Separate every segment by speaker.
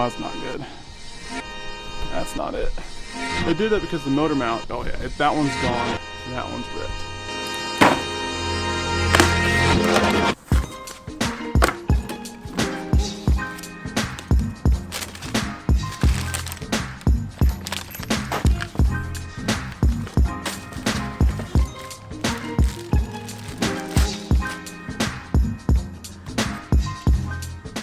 Speaker 1: that's not good. That's not it. They did that because the motor mount, oh yeah, that one's gone, and that one's ripped.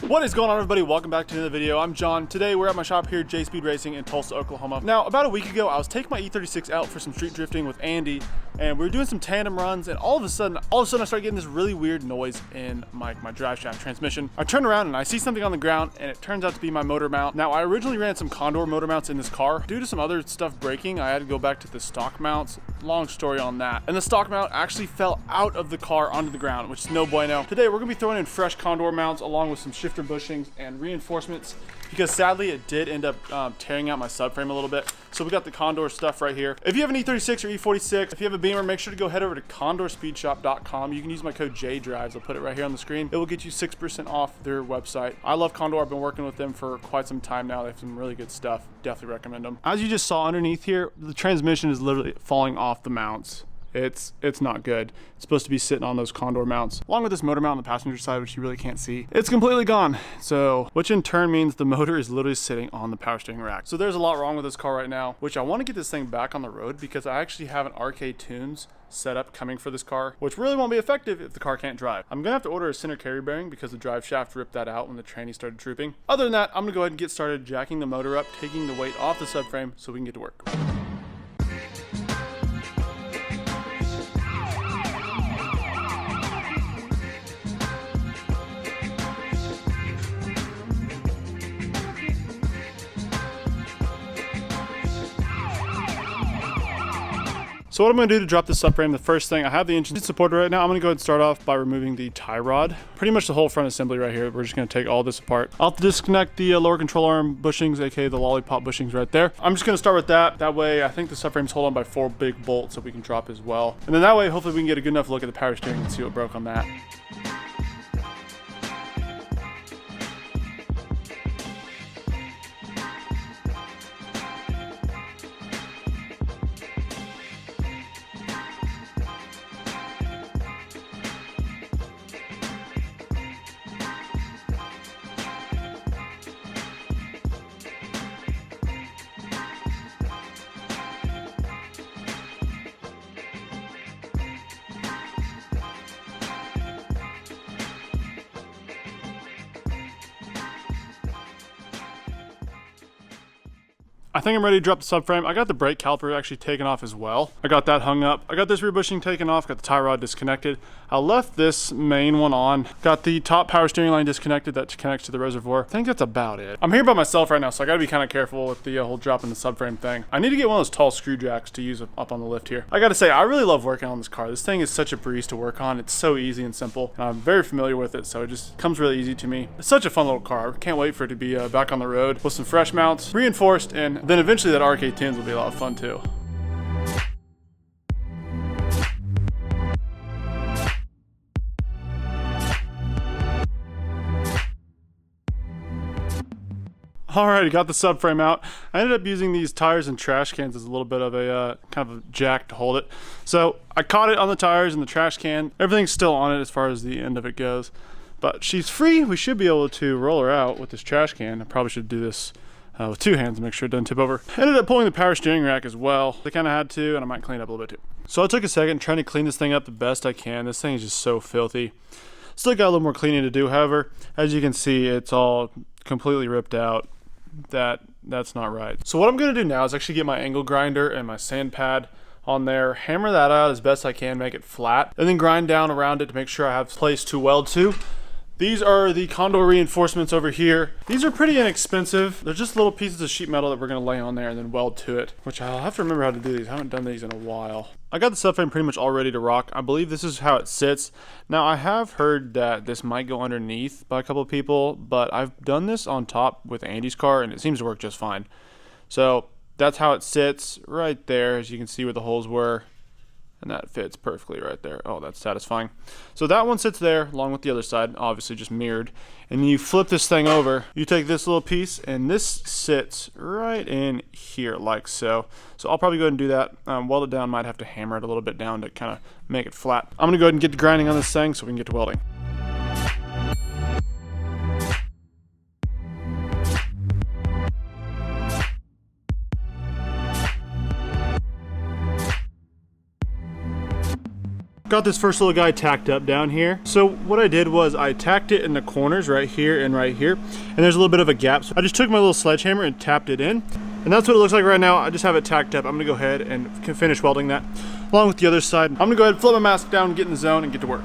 Speaker 1: What is going on, everybody? Welcome back to another video. I'm John. Today we're at my shop here at J Speed Racing in Tulsa, Oklahoma. Now, about a week ago, I was taking my E36 out for some street drifting with Andy, and we were doing some tandem runs, and all of a sudden I started getting this really weird noise in my drive shaft transmission. I turn around and I see something on the ground, and it turns out to be my motor mount. Now, I originally ran some Condor motor mounts in this car. Due to some other stuff breaking, I had to go back to the stock mounts. Long story on that. And the stock mount actually fell out of the car onto the ground, which is no bueno. Today, we're gonna be throwing in fresh Condor mounts along with some shifter bushings and reinforcements, because sadly it did end up tearing out my subframe a little bit. So we got the Condor stuff right here. If you have an E36 or E46, if you have a Beamer, make sure to go head over to condorspeedshop.com. You can use my code JDrives. I'll put it right here on the screen. It will get you 6% off their website. I love Condor. I've been working with them for quite some time now. They have some really good stuff. Definitely recommend them. As you just saw underneath here, the transmission is literally falling off the mounts. It's not good. It's supposed to be sitting on those Condor mounts. Along with this motor mount on the passenger side, which you really can't see, it's completely gone. So, which in turn means the motor is literally sitting on the power steering rack. So there's a lot wrong with this car right now, which I want to get this thing back on the road because I actually have an RK Tunes setup coming for this car, which really won't be effective if the car can't drive. I'm gonna have to order a center carry bearing because the drive shaft ripped that out when the tranny started trooping. Other than that, I'm gonna go ahead and get started jacking the motor up, taking the weight off the subframe so we can get to work. So what I'm going to do to drop the subframe, the first thing, I have the engine supported right now. I'm going to go ahead and start off by removing the tie rod. Pretty much the whole front assembly right here. We're just going to take all this apart. I'll have to disconnect the lower control arm bushings, aka the lollipop bushings right there. I'm just going to start with that. That way, I think the subframe's hold on by 4 big bolts that we can drop as well. And then that way, hopefully we can get a good enough look at the power steering and see what broke on that. I think I'm ready to drop the subframe. I got the brake caliper actually taken off as well. I got that hung up. I got this rear bushing taken off, got the tie rod disconnected. I left this main one on. Got the top power steering line disconnected that connects to the reservoir. I think that's about it. I'm here by myself right now, so I gotta be kind of careful with the whole dropping the subframe thing. I need to get one of those tall screw jacks to use up on the lift here. I gotta say, I really love working on this car. This thing is such a breeze to work on. It's so easy and simple. And I'm very familiar with it, so it just comes really easy to me. It's such a fun little car. Can't wait for it to be back on the road with some fresh mounts, reinforced, and then eventually that RK Tunes will be a lot of fun too. Alright, got the subframe out. I ended up using these tires and trash cans as a little bit of a kind of a jack to hold it. So I caught it on the tires and the trash can. Everything's still on it as far as the end of it goes. But she's free. We should be able to roll her out with this trash can. I probably should do this with 2 hands to make sure it doesn't tip over. Ended up pulling the power steering rack as well. I kind of had to, and I might clean it up a little bit too. So I took a second trying to clean this thing up the best I can. This thing is just so filthy. Still got a little more cleaning to do. However, as you can see, it's all completely ripped out. That's not right. So what I'm gonna do now is actually get my angle grinder and my sand pad on there, hammer that out as best I can, make it flat, and then grind down around it to make sure I have place to weld to. These are the Condor reinforcements over here. These are pretty inexpensive. They're just little pieces of sheet metal that we're gonna lay on there and then weld to it, which I'll have to remember how to do these. I haven't done these in a while. I got the subframe pretty much all ready to rock. I believe this is how it sits. Now, I have heard that this might go underneath by a couple of people, but I've done this on top with Andy's car and it seems to work just fine. So that's how it sits right there, as you can see where the holes were. And that fits perfectly right there. Oh, that's satisfying. So that one sits there along with the other side, obviously just mirrored. And then you flip this thing over. You take this little piece and this sits right in here like so. So I'll probably go ahead and do that. Weld it down, might have to hammer it a little bit down to kind of make it flat. I'm gonna go ahead and get to grinding on this thing so we can get to welding. Got this first little guy tacked up down here. So what I did was I tacked it in the corners right here and right here. And there's a little bit of a gap. So I just took my little sledgehammer and tapped it in. And that's what it looks like right now. I just have it tacked up. I'm gonna go ahead and finish welding that along with the other side. I'm gonna go ahead and flip my mask down, get in the zone and get to work.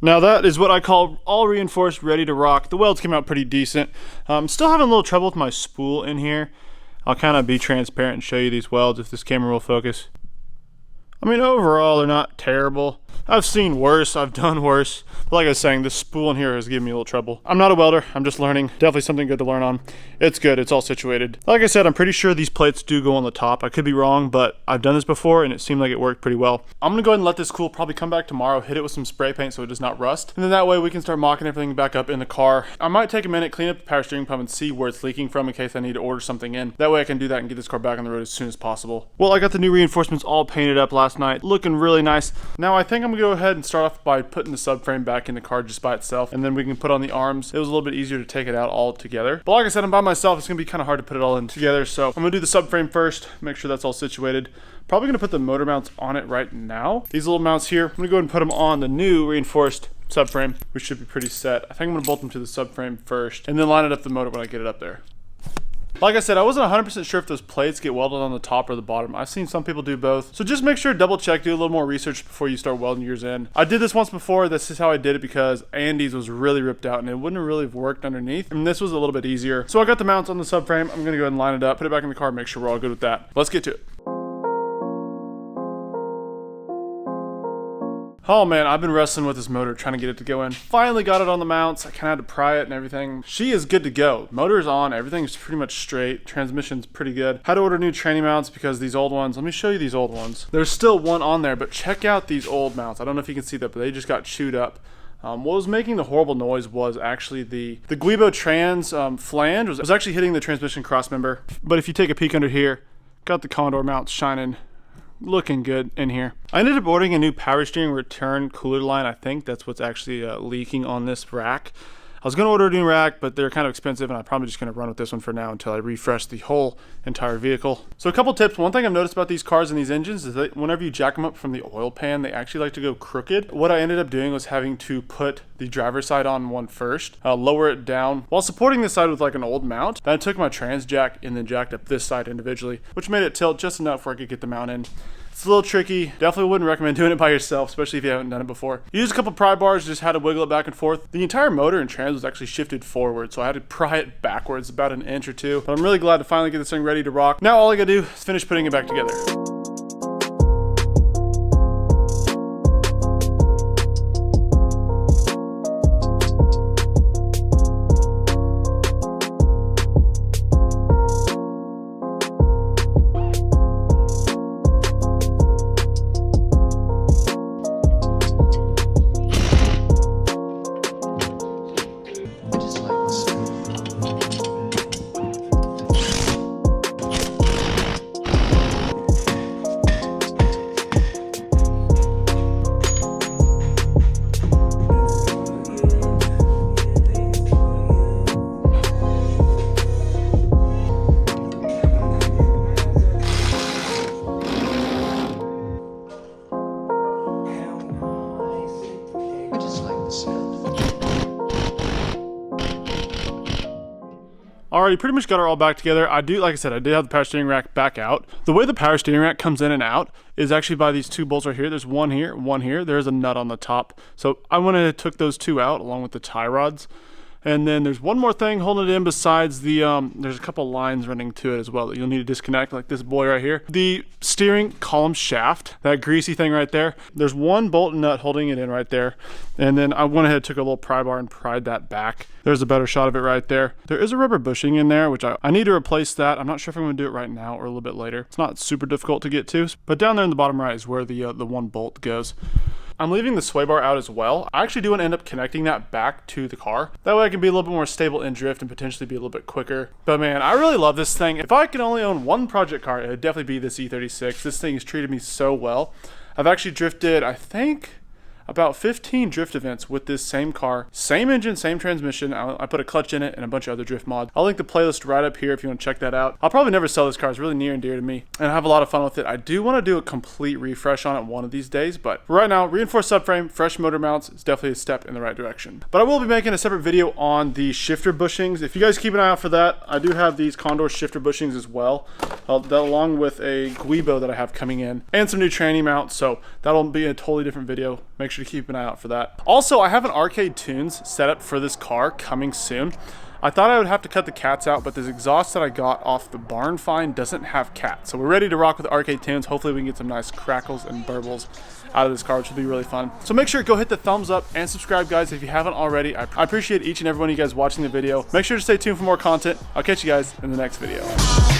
Speaker 1: Now that is what I call all reinforced, ready to rock. The welds came out pretty decent. Still having a little trouble with my spool in here. I'll kind of be transparent and show you these welds if this camera will focus. I mean, overall, they're not terrible. I've seen worse, I've done worse. But like I was saying, this spool in here has given me a little trouble. I'm not a welder, I'm just learning. Definitely something good to learn on. It's good, it's all situated. Like I said, I'm pretty sure these plates do go on the top. I could be wrong, but I've done this before and it seemed like it worked pretty well. I'm gonna go ahead and let this cool, probably come back tomorrow, hit it with some spray paint so it does not rust. And then that way we can start mocking everything back up in the car. I might take a minute, clean up the power steering pump and see where it's leaking from in case I need to order something in. That way I can do that and get this car back on the road as soon as possible. Well, I got the new reinforcements all painted up last night, looking really nice. Now I think I'm gonna go ahead and start off by putting the subframe back in the car just by itself, and then we can put on the arms. It was a little bit easier to take it out all together. But like I said, I'm by myself. It's gonna be kind of hard to put it all in together. So I'm gonna do the subframe first, make sure that's all situated. Probably gonna put the motor mounts on it right now. These little mounts here, I'm gonna go ahead and put them on the new reinforced subframe. We should be pretty set. I think I'm gonna bolt them to the subframe first and then line it up the motor when I get it up there. Like I said, I wasn't 100% sure if those plates get welded on the top or the bottom. I've seen some people do both. So just make sure to double check, do a little more research before you start welding yours in. I did this once before. This is how I did it because Andy's was really ripped out and it wouldn't really have worked underneath. And this was a little bit easier. So I got the mounts on the subframe. I'm gonna go ahead and line it up, put it back in the car, make sure we're all good with that. Let's get to it. Oh man, I've been wrestling with this motor, trying to get it to go in. Finally got it on the mounts. I kind of had to pry it and everything. She is good to go. Motor's on, everything's pretty much straight. Transmission's pretty good. Had to order new tranny mounts because these old ones, let me show you these old ones. There's still one on there, but check out these old mounts. I don't know if you can see that, but they just got chewed up. What was making the horrible noise was actually the Guibo trans flange was actually hitting the transmission crossmember. But if you take a peek under here, got the Condor mounts shining. Looking good in here. I ended up ordering a new power steering return cooler line. I think that's what's actually leaking on this rack. I was going to order a new rack, but they're kind of expensive, and I'm probably just going to run with this one for now until I refresh the whole entire vehicle. So a couple tips. One thing I've noticed about these cars and these engines is that whenever you jack them up from the oil pan, they actually like to go crooked. What I ended up doing was having to put the driver's side on one first, lower it down while supporting this side with like an old mount. Then I took my trans jack and then jacked up this side individually, which made it tilt just enough where I could get the mount in. It's a little tricky. Definitely wouldn't recommend doing it by yourself, especially if you haven't done it before. Use a couple pry bars, just had to wiggle it back and forth. The entire motor and trans was actually shifted forward, so I had to pry it backwards about an inch or two. But I'm really glad to finally get this thing ready to rock. Now all I gotta do is finish putting it back together. Alrighty, pretty much got it all back together. Like I said, I did have the power steering rack back out. The way the power steering rack comes in and out is actually by these two bolts right here. There's one here, one here. There's a nut on the top. So I went ahead and took those two out along with the tie rods. And then there's one more thing holding it in besides the, there's a couple lines running to it as well that you'll need to disconnect, like this boy right here. The steering column shaft, that greasy thing right there, there's one bolt and nut holding it in right there. And then I went ahead and took a little pry bar and pried that back. There's a better shot of it right there. There is a rubber bushing in there, which I need to replace that. I'm not sure if I'm gonna do it right now or a little bit later. It's not super difficult to get to, but down there in the bottom right is where the one bolt goes. I'm leaving the sway bar out as well. I actually do want to end up connecting that back to the car. That way I can be a little bit more stable in drift and potentially be a little bit quicker. But man, I really love this thing. If I could only own one project car, it would definitely be this E36. This thing has treated me so well. I've actually drifted, I think, about 15 drift events with this same car, same engine, same transmission. I put a clutch in it and a bunch of other drift mods. I'll link the playlist right up here if you want to check that out. I'll probably never sell this car. It's really near and dear to me and I have a lot of fun with it. I do want to do a complete refresh on it one of these days, but for right now, reinforced subframe, fresh motor mounts is definitely a step in the right direction. But I will be making a separate video on the shifter bushings. If you guys keep an eye out for that, I do have these Condor shifter bushings as well, along with a Guibo that I have coming in and some new tranny mounts. So that'll be a totally different video. Make sure to keep an eye out for that. Also, I have an arcade tunes set up for this car coming soon. I thought I would have to cut the cats out, but this exhaust that I got off the barn find doesn't have cats. So we're ready to rock with arcade tunes. Hopefully we can get some nice crackles and burbles out of this car, which will be really fun. So make sure to go hit the thumbs up and subscribe, guys, if you haven't already. I appreciate each and every one of you guys watching the video. Make sure to stay tuned for more content. I'll catch you guys in the next video.